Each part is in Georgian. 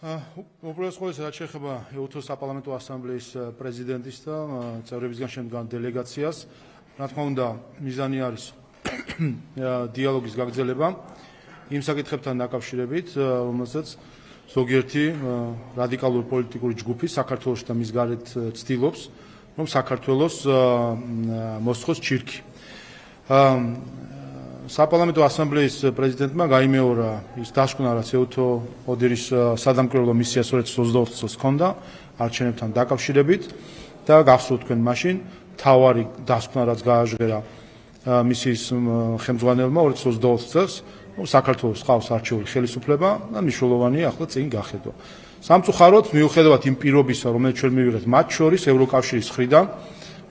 უპირველეს ყოვლისა, რაც შეეხება ეუთოს საპარლამენტო ასამბლეის პრეზიდენტის და წევრებისგან შემდგარ დელეგაციას, რა თქმა უნდა, მიზანი არის დიალოგის გაგრძელება იმ საკითხებთან დაკავშირებით, რომელსაც ზოგიერთი რადიკალური პოლიტიკური ჯგუფი საქართველოში და მის გარეთ ცდილობს, რომ საქართველოს მოსხოს ჩირქი. საპარლამენტო ასამბლეის პრეზიდენტმა გაიმეორა ის დასკვნა, რაც ეუთო ოდირის სადამკვირვებლო მისია 2024 წელს ჰქონდა არჩევნებთან დაკავშირებით და გახსოვთ თქვენ მაშინ თავარი დასკვნა, რაც გააჟღერა მისიის ხელმძღვანელმა 2022 წელს, საქართველოს ყავს არჩეული ხელისუფლება და მნიშვნელოვანია ახლა წინ გახედვა. სამწუხაროდ, მიუხედავად იმ პირობისა, რომელიც ჩვენ მივიღეთ მათ შორის ევროკავშირის მხრიდან,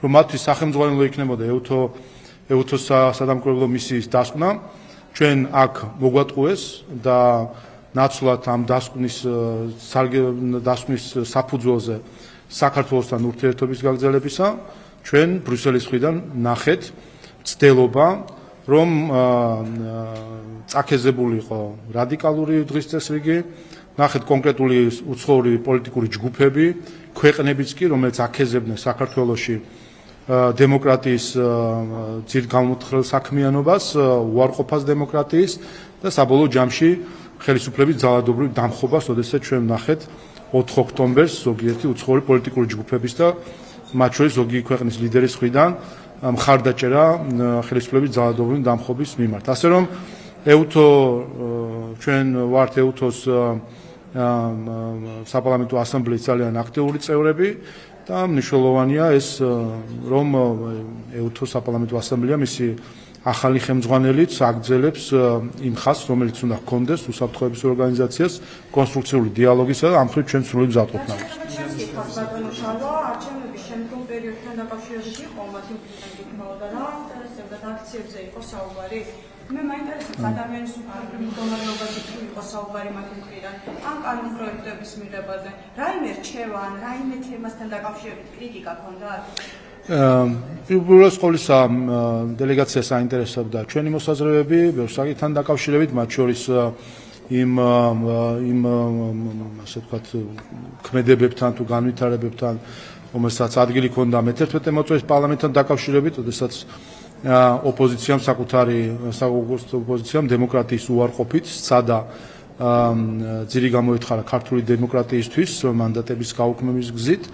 რომ მათთვის სახელმძღვანელო იქნებოდა ეუთოს სადამკვირვებლო მისიის დასკვნა, ჩვენ აქ მოგვატყუეს და ნაცვლად ამ დასკვნის საფუძველზე საქართველოსთან ურთიერთობის გაგრძელებისა, ჩვენ ბრიუსელის მხრიდან ნახეთ ცდილობა, რომ წაქეზებული იყო რადიკალური დღის წესრიგი, ნახეთ კონკრეტული უცხოური პოლიტიკური ჯგუფები, ქვეყნებიც კი, რომელიც აქეზებდნენ საქართველოში დემოკრატიის ძირგამოთხრელ საქმიანობას, უარყოფას დემოკრატიის და საბოლოო ჯამში ხელისუფლების ძალადობრივ დამხობას, როდესაც ჩვენ ნახეთ 4 ოქტომბერს ზოგიერთი უცხოური პოლიტიკური ჯგუფების და მათ შორის ზოგი ქვეყნის ლიდერის მხრიდან მხარდაჭერა ხელისუფლების ძალადობრივ დამხობის მიმართ. ასე რომ ეუთო ჩვენ ვართ ეუთოს საპარლამენტო ასამბლეის ძალიან აქტიური წევრები და მნიშვნელოვანია ეს, რომ ეუთოს საპარლამენტო ასამბლეა მისი ახალი ხელმძღვანელიც აგრძელებს იმ ხაზს, რომელიც უნდა ჰქონდეს უსაფრთხოების ორგანიზაციას კონსტრუქციული დიალოგისა და ამ მხრივ ჩვენ სრული მზადყოფნა აქვს. არჩევნების შემდგომ პერიოდთან დაკავშირებით იყო მათი მკითხაოდა რა ზოგადად აქციებზე იყო საუბარი. მე მაინტერესებს ადამიანის მდგომარეობაზე თუ იყო საუბარი მათი მხრიდან ამ კანონ პროექტების მიღებაზე. რაიმე რჩევა ან რაიმე თემასთან დაკავშირებით კრიტიკა ჰქონდათ? უპირველეს ყოვლისა დელეგაციას აინტერესებდა ჩვენი მოსაზრებები ბევრ საკითხთან დაკავშირებით, მათ შორის იმ ასე ვთქვათ ქმედებებთან თუ განვითარებებთან, რომელსაც ადგილი ჰქონდა მე-11 მოწვევის პარლამენტთან დაკავშირებით, როდესაც ოპოზიციამ ოპოზიციამ დემოკრატიის უარყოფით სცადა ძირი გამოეთხარა ქართული დემოკრატიისთვის მანდატების გაუქმების გზით.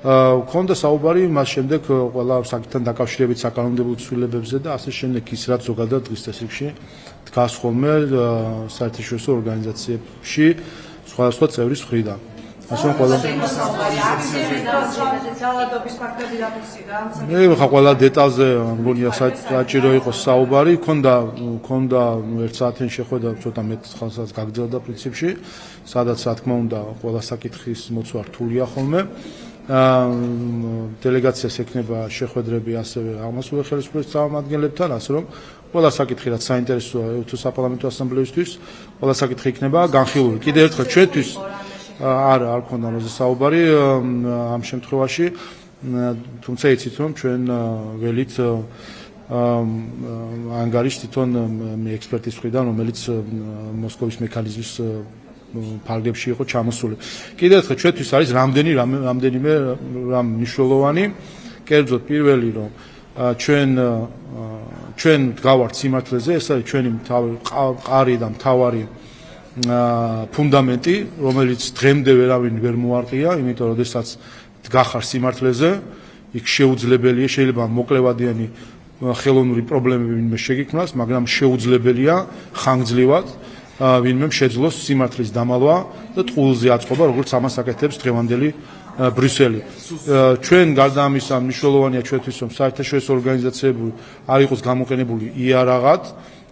ჰქონდა საუბარი მას შემდეგ ყველა საკითხთან დაკავშირებით საკანონმდებლო ცვლილებებზე და ასე შემდეგ ის, რაც ზოგადად დღის წესრიგში დგას ხოლმე საერთაშორისო ორგანიზაციებში სხვადასხვა წევრის მხრიდან. ასე რომ ყველა დეტალზე მგონია საჭირო იყოს საუბარი, ჰქონდა ერთ საათიან შეხვედრა ცოტა მეტ ხანსაც გაგრძელდა პრინციპში, სადაც რა თქმა უნდა ყველა საკითხის მოცვა რთულია ხოლმე. დელეგაციას ექნება შეხვედრები ასევე აღმასვლელი ხელისუფლების წარმომადგენლებთან, ასე რომ ყველა საკითხი რაც საინტერესოა ეუთოს საპარლამენტო ასამბლეისთვის, ყველა საკითხი იქნება განხილული. კიდევ ერთხელ ჩვენთვის არ ქონდა როზე საუბარი ამ შემთხვევაში, თუმცა იცით რომ ჩვენ ველით ანგარიშს თვითონ ექსპერტის მხრიდან, რომელიც მოსკოვის მექანიზმის ფარგლებში იყო ჩამოსული. კიდევ ერთხელ ჩვენთვის არის რამდენიმე რამ მნიშვნელოვანი, კერძოდ პირველი რომ ჩვენ დგავართ სიმართლეზე, ეს არის ჩვენი მყარი და მთავარი ფუნდამენტი, რომელიც დღემდე ვერავინ ვერ მოარყია, იმიტომ რომ შესაძ დგახარ სიმართლეზე, იქ შეუძლებელია, შეიძლება მოკლევადიანი ხელოვნური პრობლემები ვინმე შეგიქმნას, მაგრამ შეუძლებელია ხანგრძლივად ვინმე შეძლოს სიმართლის დამალვა და ტყუილზე აწყობა, როგორც ამას აკეთებს დღევანდელი ბრიუსელი. ჩვენ გარდა ამისა მნიშვნელოვანია ჩვენთვის, რომ საერთაშორისო ორგანიზაციები არ იყოს გამოყენებული იარაღად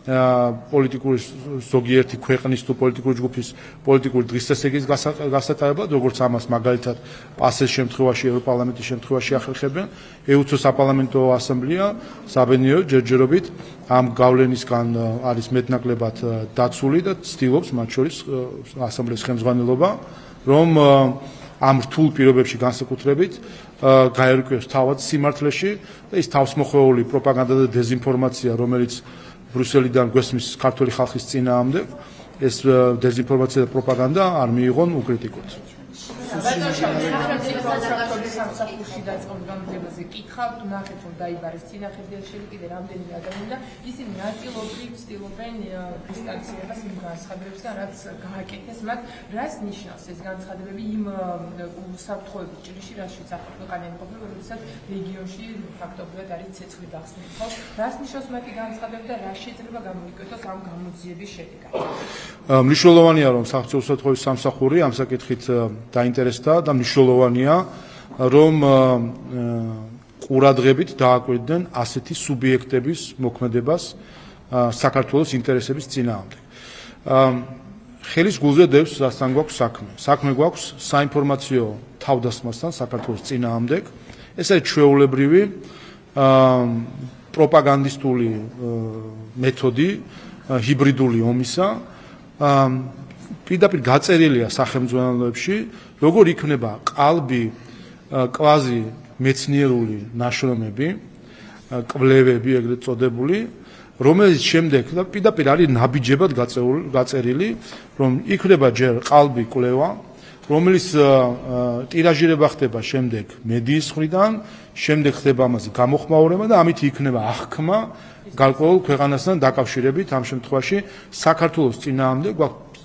პოლიტიკური ზოგიერთი ქვეყნის თუ პოლიტიკური ჯგუფის პოლიტიკური დღის წესრიგის გასატარებლად, როგორც ამას მაგალითად პასეს შემთხვევაში, ევროპარლამენტის შემთხვევაში ახერხებენ, ეუთოს საპარლამენტო ასამბლეა საბედნიეროდ ჯერჯერობით ამ გავლენისგან არის მეტნაკლებად დაცული და ცდილობს მათ შორის ასამბლეის ხელმძღვანელობა, რომ ამ რთულ პირობებში განსაკუთრებით გაერკვიოს თავად სიმართლეში და ის თავსმოხვეული პროპაგანდა და დეზინფორმაცია, რომელიც ბრიუსელიდან გვესმის ქართული ხალხის წინააღმდეგ, ეს დეზინფორმაცია და პროპაგანდა არ მიიღონ უკრიტიკოდ. სამსახურში დაწყობილ გამგებლებზე კითხავთ, ნახეთ რომ დაიბარეს წინააღმდეგელი კიდე რამდენიმე ადამიანი და ისინი ნაწილობრივ ცდილობენ დისტანცირებას იმ განცხადებებისგან, რაც გააკეთეს მათ. რას ნიშნავს ეს განცხადებები იმ უსაფრთხოების ჭრიში, რაშიც ახლა ქვეყანა იმყოფება, როდესაც რეგიონში ფაქტობრივად არის ცეცხლი გახსნილი, ხო? რას ნიშნავს მათი განცხადებები და რა შეიძლება გამოიკვეთოს ამ გამოძიების შედეგად? მნიშვნელოვანია რომ საბჭოთა უსაფრთხოების სამსახური ამ საკითხით დაინტერესდა და მნიშვნელოვანია რომ ყურადღებით დააკვირდნენ ასეთი სუბიექტების მოქმედებას საქართველოს ინტერესების წინააღმდეგ. ხელის გულზე დევს რასთან გვაქვს საქმე. საქმე გვაქვს საინფორმაციო თავდასხმასთან საქართველოს წინააღმდეგ. ეს არის ჩვეულებრივი პროპაგანდისტული მეთოდი ჰიბრიდული ომისა. პირდაპირ გაწერილია სახელმძღვანელოებში, როგორ იქნება ყალბი კვაზი მეცნიერული ნაშრომები, კვლევები ეგრეთ წოდებული, რომელიც შემდეგ და პირდაპირ არის ნაბიჯებად გაწერილი, რომ იქნება ჯერ ყალბი კვლევა, რომელიც ტირაჟირება ხდება შემდეგ მედიის მხრიდან, შემდეგ ხდება ამაზე გამოხმაურება და ამით იქნება აღქმა გარკვეულ ქვეყანასთან დაკავშირებით, ამ შემთხვევაში საქართველოს წინააღმდეგ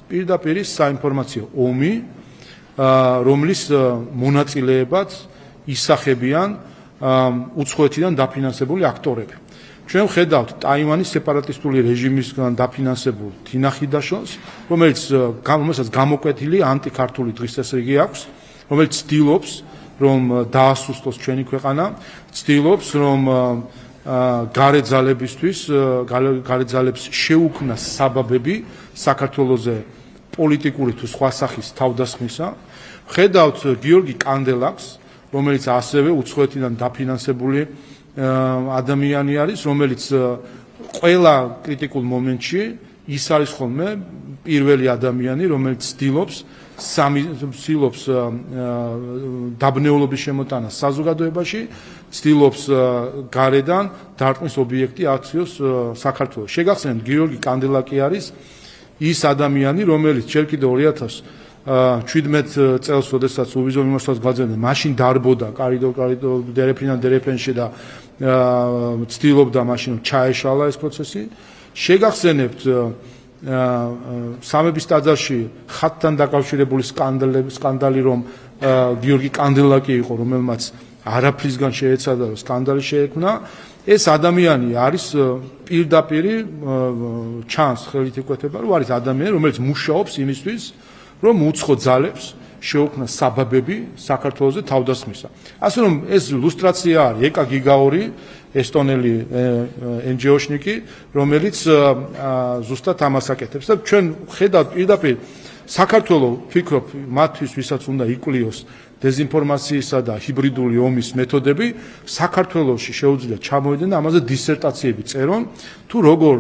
პირდაპირ საინფორმაციო ომი, რომლის მონაწილეებად ისახებიან უცხოეთიდან დაფინანსებული აქტორები. ჩვენ ვხედავთ ტაივანის სეპარატისტული რეჟიმისგან დაფინანსებულ თინა ხიდაშოს, რომელსაც გამოკვეთილი ანტიქართული დღესასრიგი აქვს, რომელიც ცდილობს, რომ დაასუსტოს ჩვენი ქვეყანა, ცდილობს, რომ გარე ძალებს შეუქმნას საბაბები საქართველოზე პოლიტიკური თუ სხვა სახის თავდასხმისა. ვხედავთ გიორგი კანდელაკს, რომელიც ასევე უცხოეთიდან დაფინანსებული ადამიანი არის, რომელიც ყველა კრიტიკულ მომენტში ის არის ხოლმე პირველი ადამიანი, რომელიც ცდილობს დაბნეულობის შემოტანას საზოგადოებაში, ცდილობს გარედან დარტყმის ობიექტი აქციოს საქართველოს. შეგახსენებთ, გიორგი კანდელაკი არის ის ადამიანი, რომელიც ჯერ კიდევ 2017 წელს, როდესაც უვიზო მიმართულებას გვაძლევდნენ, მაშინ დარბოდა კარიდორ დერეფენში და ცდილობდა მაშინ ჩაეშალა ეს პროცესი. შეგახსენებთ სამების ტაძარში ხატთან დაკავშირებული სკანდალი, რომ გიორგი კანდელაკი იყო, რომელმაც არაფრისგან შეეცადა, რომ სკანდალი შეექმნა. ეს ადამიანი არის პირდაპირ ჩანს ხელით იკვეთება, რომ არის ადამიანი, რომელიც მუშაობს იმისთვის, რომ უცხო ძალებს შეუქმნას საბაბები საქართველოს თავდასხმისა. ასე რომ ეს ილუსტრაცია არის ეკა გიგაური, ესტონელი NGO-შნიკი, რომელიც ზუსტად ამას აკეთებს და ჩვენ ხედავთ პირდაპირ საქართველოს ფიქრობ მათთვის, ვისაც უნდა იკვლიოს დეზინფორმაციისა და ჰიბრიდული ომის მეთოდები, საქართველოში შეუძლია ჩამოვიდნენ და ამაზე დისერტაციები წერონ, თუ როგორ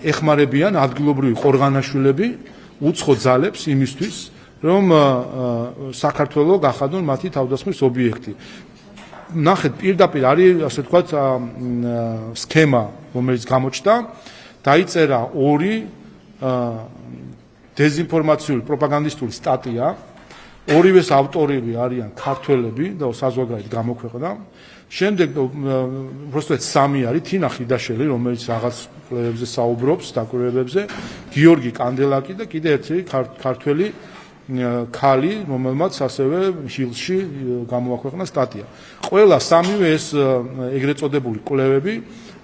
ეხმარებიან ადგილობრივი ყორღანაშვილები უცხო ძალებს იმისთვის, რომ საქართველოს გახადონ მათი თავდასხმის ობიექტი. ნახეთ, პირდაპირ არის, ასე ვთქვათ, სქემა, რომელიც გამოჩნდა, დაიწერა ორი დეზინფორმაციული პროპაგანდისტული სტატია, ორივეს ავტორები არიან ქართველები და საზოგადოებრივ გამოქვეყნდა. შემდეგ უბრალოდ სამი არის თინა ხიდაშელი, რომელიც რაღაც კვლევებზე საუბრობს, დაკვირვებებზე, გიორგი კანდელაკი და კიდე ერთი ქართველი ქალი, რომელმაც ასევე შილში გამოაქვეყნა სტატია. ყველა სამივე ეს ეგრეთ წოდებული კვლევები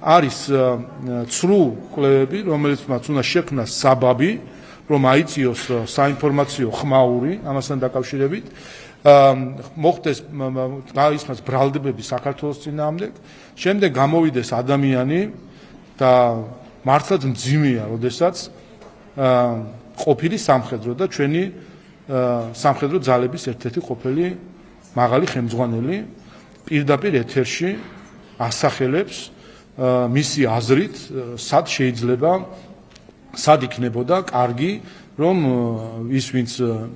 არის ცრუ კვლევები, რომელიცმაც უნდა შექმნას საბაბი, რომ აიწიოს საინფორმაციო ხმაური ამასთან დაკავშირებით, მოხდეს გაისმას ბრალდებები საქართველოს წინააღმდეგ, შემდეგ გამოვიდეს ადამიანი და მართლაც მძიმეა, როდესაც ყოფილი სამხედრო და ჩვენი სამხედრო ძალების ერთ-ერთი ყოფილი მაღალი ხელმძღვანელი პირდაპირ ეთერში ასახელებს მისი აზრით, სად იქნებოდა კარგი, რომ ის ვინც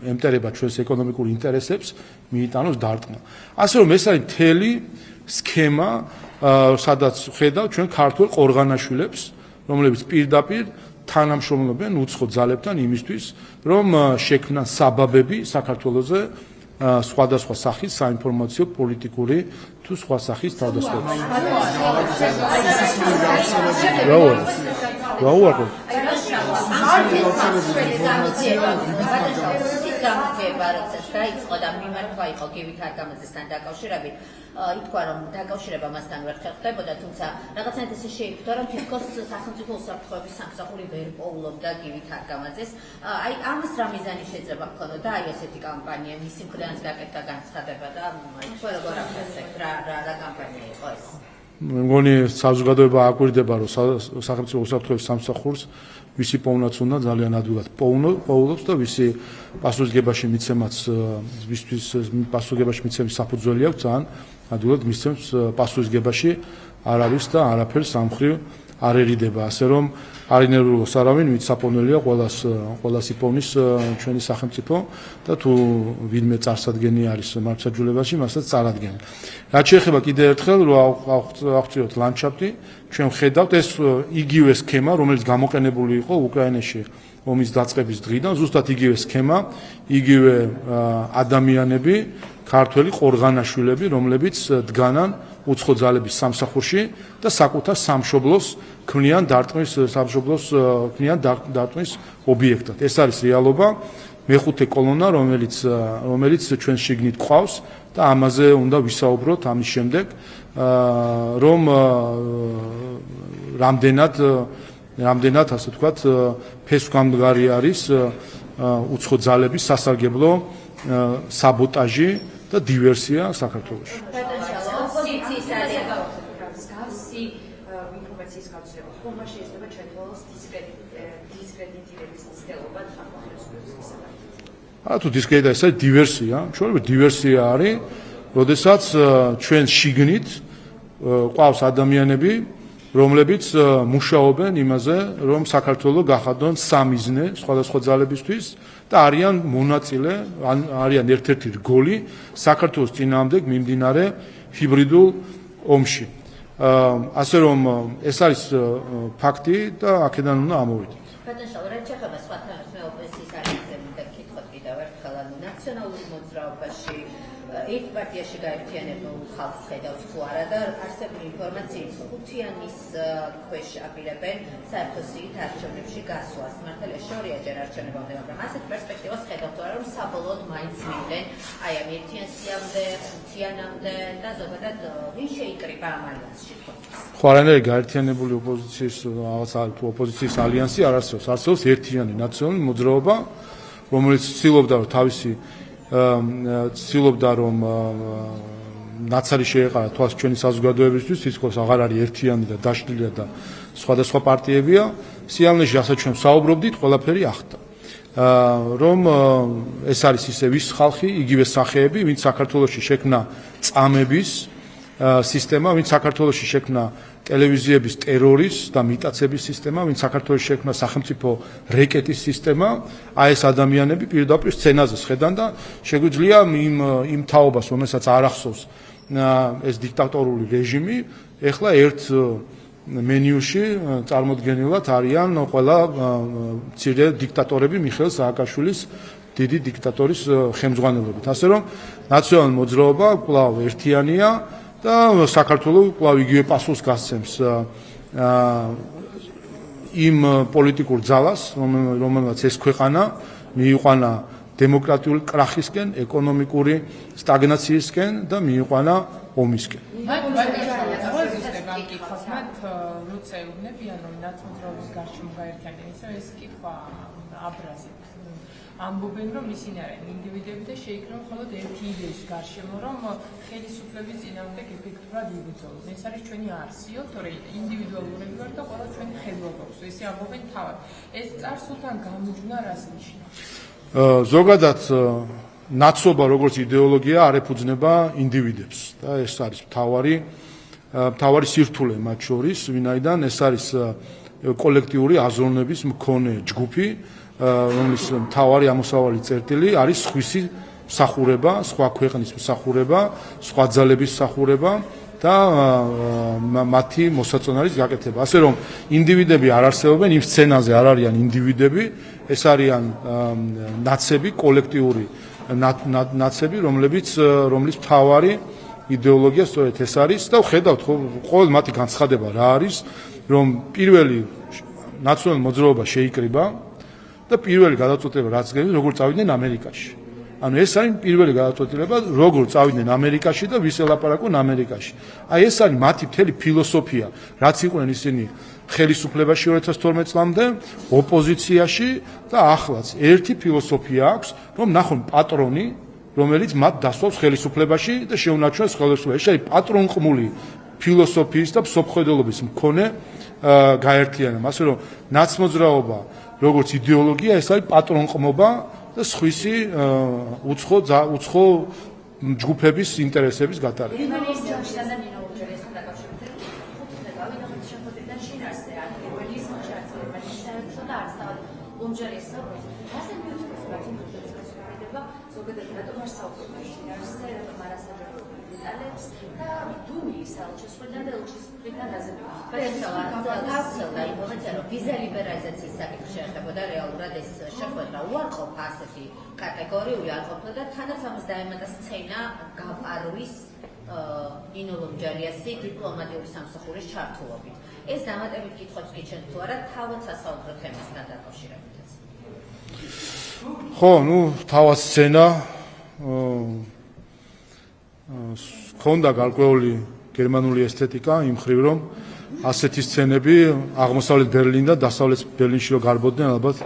ემტერება ჩვენს ეკონომიკურ ინტერესებს, მიიტანოს დარტყმა. ასე რომ ეს არის მთელი სქემა, სადაც ხედავ ჩვენ ქართულ ყორღანაშვილებს, რომლებიც პირდაპირ თანამშრომლობენ უცხო ძალებთან იმისთვის, რომ შექმნან საბაბები საქართველოზე სხვადასხვა სახის საინფორმაციო პოლიტიკური თუ სხვა სახის თავდასხმები. რა უარყო? გამოძიება როდესაც დაიწყო და მიმართვა იყო გივით არგამაძესთან დაკავშირებით, ითქვა რომ დაკავშირება მასთან ვერ ხერხდებოდა, თუმცა რაღაცნაირად ესე შეიფიქრა რომ თითქოს სახელმწიფო უსაფრთხოების სამსახური ვერ პოულობდა გივით არგამაძეს. აი ამის რა მიზანი შეიძლება ჰქონოდა აი ესეთი კამპანია, მისი მხრიდანაც გაკეთდა განცხადება და თქვა როგორ ახსენებთ რა კამპანია იყო ეს? მე მგონი საზოგადოება აკვირდება რომ სახელმწიფო უსაფრთხოების სამსახურს ვისი პოვნაც უნდა ძალიან ადვილად პოულობს და ვისი პასუხისგებაში მიცემაც ვისთვის პასუხისგებაში მიცემის საფუძველი აქვს ძალიან ადვილად მისცემს პასუხისგებაში არავის და არაფერს სამხრივ არ ერიდება ასე რომ არ ინერვიულოს არავინ ვით საპოვნელია ყველას იპოვნის ჩვენი სახელმწიფო და თუ ვინმე წარსადგენი არის მართლმსაჯულებაში მასაც წარადგენენ. რაც შეეხება კიდევ ერთხელ რომ ავხსნათ ლანდშაფტი ჩვენ ვხედავთ ეს იგივე სქემა რომელიც გამოყენებული იყო უკრაინაში ომის დაწყების დღიდან ზუსტად იგივე სქემა იგივე ადამიანები ქართველი ყორღანაშვილები რომლებიც დგანან უცხო ძალების სამსახურში და საკუთარ სამშობლოს ქმნიან დარტყმის ობიექტად. ეს არის რეალობა მეხუთე კოლონა რომელიც ჩვენ შიგნით ყავს და ამაზე უნდა ვისაუბროთ ამის შემდეგ რომ რამდენად ასე ვთქვათ ფესვგამდგარი არის უცხო ძალების სასარგებლო საბოტაჟი და დივერსია საქართველოში. ინფორმაციის გავრცელება ხომ შეიძლება ჩვენთვის დისკრედიტირების ცდელობა თუ დისკრედიტა ეს არის დივერსია, შეიძლება დივერსია არის, როდესაც ჩვენ შიგნით ყავს ადამიანები, რომლებიც მუშაობენ იმაზე, რომ საქართველოს გახადონ სამიზნე სხვადასხვა ძალებისთვის და არიან მონაწილე, არიან ერთ-ერთი რგოლი საქართველოს წინააღმდეგ მიმდინარე ჰიბრიდულ ომში. ასე რომ ეს არის ფაქტი და აქედან უნდა ამოვიდეთ. ბატონო, რა შეიძლება სხვა თანამშრომლები ოპოზიციის არიზემ და კითხოთ კიდევ ერთხელ ნაციონალური მოძრაობაში ერთ პარტიაში გაერთიანებულ ხალხს ხედავს თუ არა და არსებული ინფორმაციით ხუთიანის ქვეშ აპირებენ საერთო სიით არჩევნებში გასვლას. მართალია შორიაჯერ არჩევნებამდე, მაგრამ ასეთ პერსპექტივას ხედავთ თუ არა რომ საბოლოოდ მაინც მივიდნენ აი ამ ერთიან სიამდე, ხუთიანამდე და ზოგადად ვინ შეიკრიბა ამ ალიანსში თქო? ხო არანაირი გაერთიანებული ოპოზიციის ალიანსი არ არსებობს. არსებობს ერთიანი ნაციონალური მოძრაობა, რომელიც ცდილობდა რომ თავისი ცდილობდა რომ ნაცარი შეეყარა თვალს ჩვენი საზოგადოებისთვის, თითქოს აღარ არის ერთიანი და დაშლილია და სხვადასხვა პარტიებია. სიამოვნეში რასაც ჩვენ საუბრობდით, ყველაფერი ახდა. რომ ეს არის ისე ვის ხალხი, იგივე სახეები, ვინც საქართველოში შექმნა წამების სისტემა, ვინც საქართველოში შექმნა ტელევიზიების ტერორის და მიტაცების სისტემა, ვინც საქართველოში შექმნა სახელმწიფო რეკეტის სისტემა, აი ეს ადამიანები პირდაპირ სცენაზე შედან და შეგვიძლია იმ თაობას, რომელსაც არ ახსოვს ეს დიქტატორული რეჟიმი, ეხლა ერთ მენიუში წარმოდგენილად არიან ყველა მცირე დიქტატორები მიხეილ სააკაშვილის დიდი დიქტატორის ხელმძღვანელობით. ასე რომ ნაციონალური მოძრაობა კვლავ ერთიანია და საქართველოს კვლავ იგივე პასუხს გასცემს იმ პოლიტიკურ ძალას, რომელმაც ეს ქვეყანა მიიყვანა დემოკრატიული კრახისკენ, ეკონომიკური სტაგნაციისკენ და მიიყვანა ომისკენ. როცა ეუბნებიან რომ ნაცმოძრაობის გარშემო გაერთიანდნენ, ისე ეს კითხვა აბრაზებს. ამბობენ რომ ისინი არიან ინდივიდები და შეიქმნა მხოლოდ ერთი იდეის გარშემო რომ ხელისუფლების წინააღმდეგ ეფექტურად იბრძოლოს. ეს არის ჩვენი არსიო, თორე ინდივიდუალურები ვართ და ყველა ჩვენი ხედვა გვაქვს. ესე ამბობენ თავად. ეს წარსულთან გამოჯვნა რას ნიშნავს? ზოგადად ნაცობა როგორც იდეოლოგია არ ეფუძნება ინდივიდებს და ეს არის მთავარი სირთულე მათ შორის, ვინაიდან ეს არის კოლექტიური აზროვნების მქონე ჯგუფი, რომლის მთავარი ამოსავალი წერტილი არის სხვისი მსახურება, სხვა ქვეყნის მსახურება, სხვა ძალების მსახურება და მათი მოსაწონარის გაკეთება. ასე რომ ინდივიდები არ არსებობენ, იმ სცენაზე არ არიან ინდივიდები, ეს არიან ნაცები, კოლექტიური ნაცები, რომლის მთავარი იდეოლოგია სწორედ ეს არის და ვხედავთ ყოველ მათი განცხადება რა არის, რომ პირველი ნაციონალურ მოძრაობა შეიკრიბა და პირველი გადაწყვეტილება რაც გეგმის როგორ წავიდნენ ამერიკაში. ანუ ეს არის პირველი გადაწყვეტილება როგორ წავიდნენ ამერიკაში და ვის ელაპარაკონ ამერიკაში. აი ეს არის მათი მთელი ფილოსოფია, რაც იყვნენ ისინი ხელისუფლებაში 2012 წლამდე, ოპოზიციაში და ახლაც ერთი ფილოსოფია აქვს, რომ ნახონ პატრონი, რომელიც მათ დასვავს ხელისუფლებაში და შეუნარჩუნებს ხელისუფლებას. ეს არის პატრონყმული ფილოსოფიის და მსოფლმხედველობის მქონე გაერთიანება. ასე რომ ნაცმოძრაობა როგორც იდეოლოგია, ეს არის პატრონყმობა და სხვისი უცხო ჯგუფების ინტერესების გატარება. ვიზა ლიბერალიზაციის საკითხი შეეხებოდა რეალურად ეს შეხვედრა უარყოფა ასეთი კატეგორიული არ ყოფნა და თანაც ამას დაემატა სცენა გაპარვის ნინო ლომჯარიასი დიპლომატიური სამსახურის ჩართულობით. ეს დამატებით კითხვებს გიჩვენთ თუ არა თავად სასაუბრო თემასთან დაკავშირებითაც. ხო, თავად სცენა ქონდა გარკვეული გერმანული ესთეტიკა იმ მხრივ რომ ასეთი სცენები აღმოსავლეთ ბერლინ და დასავლეთ ბერლინში რო გარბოდნენ ალბათ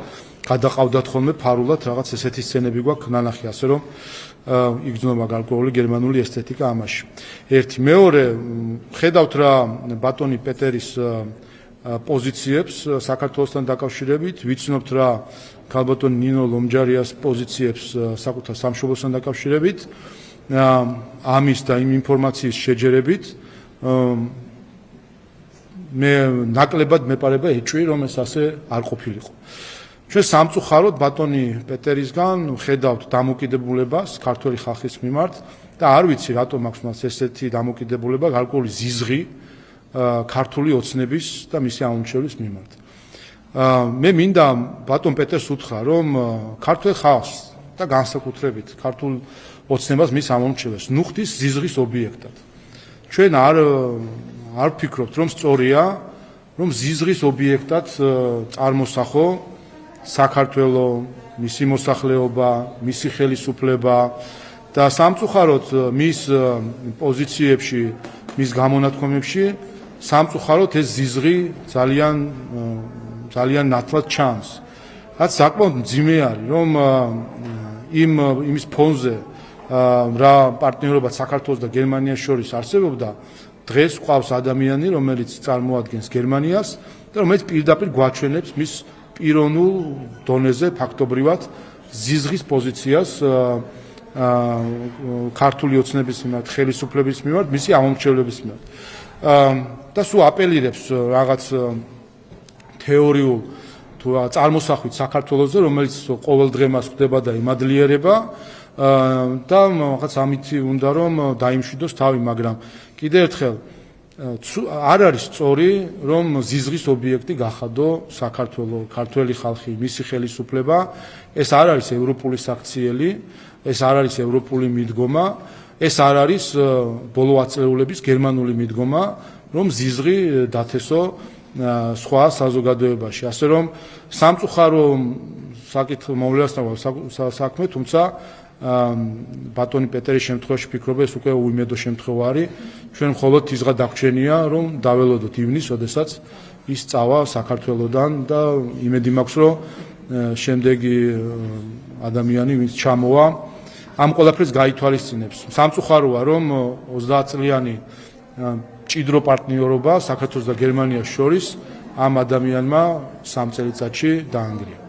გადაყავდათ ხოლმე ფარულად რაღაც ესეთი სცენები გვაქვს ნანახი ასე რომ იგრძნობა გარკვეული გერმანული ესთეტიკა ამაში. ერთი მეორე ხედავთ რა ბატონი პეტერის პოზიციებს საქართველოსთან დაკავშირებით, ვიცნობთ რა ქალბატონ ნინო ლომჯარიას პოზიციებს საკუთარ სამშობლოსთან დაკავშირებით. ამის და იმ ინფორმაციის შეჯერებით მე ნაკლებად მეპარება ეჭვი რომ ეს ასე არ ყოფილიყო. ჩვენ სამწუხაროდ ბატონი პეტერისგან ხედავთ დამოკიდებულებას ქართული ხალხის მიმართ და არ ვიცი რატომ აქვს მას ესეთი დამოკიდებულება გარკვეული ზიზღი ქართული ოცნების და მისი ამომრჩევლის მიმართ. მე მინდა ბატონ პეტერს უთხრა რომ ქართულ ხალხს და განსაკუთრებით ქართულ ოცნებას მის ამომრჩევლებს ნუხდის ზიზღის ობიექტად. ჩვენ არ ვფიქრობთ რომ სწორია რომ ზიზღის ობიექტად წარმოსახო საქართველო, მისი მოსახლეობა, მისი ხელისუფლება და სამწუხაროდ მის პოზიციებში, მის გამონათქვამებში სამწუხაროდ ეს ზიზღი ძალიან ნათლად ჩანს. რაც საკმაოდ მძიმე არის რომ იმის ფონზე რა პარტნიორობა საქართველოს და გერმანიას შორის არსებობდა, დღეს ყავს ადამიანი, რომელიც წარმოადგენს გერმანიას და რომელიც პირდაპირ გვაჩვენებს მის პიროვნულ დონეზე ფაქტობრივად ზიზღის პოზიციას ქართული ოცნების მიმართ, ხელისუფლების მიმართ, მისი ამომრჩევლების მიმართ. და სულ აპელირებს რაღაც თეორიულ თუ წარმოსახვით საქართველოსზე, რომელიც ყოველ დღე მას ხდება და იმადლიერება და რაღაც ამითი უნდა რომ დაიმშვიდოს თავი, მაგრამ კიდევ ერთხელ არ არის სწორი რომ ზიზღის ობიექტი გახადო საქართველო, ქართველი ხალხი, მისი ხელისუფლება. ეს არ არის ევროპული საქციელი, ეს არ არის ევროპული მიდგომა, ეს არ არის ბოლო ათწლეულების გერმანული მიდგომა, რომ ზიზღი დათესო სხვა საზოგადოებაში. ასე რომ სამწუხარო საკითხი მოვლენასთან საქმე, თუმცა ბატონი პეტერის შემთხვევაში ფიქრობ ეს უკვე უიმედო შემთხვევა არის. ჩვენ მხოლოდ ისღა დაგვრჩენია რომ დაველოდოთ ივნის, როდესაც ის წავა საქართველოდან და იმედი მაქვს რომ შემდეგი ადამიანი ვინც ჩამოვა ამ ყველაფერს გაითვალისწინებს. სამწუხაროა რომ 30 წლიანი ჭიდრო პარტნიორობა საქართველოს და გერმანიას შორის ამ ადამიანმა 3 წელიწადში დაანგრია.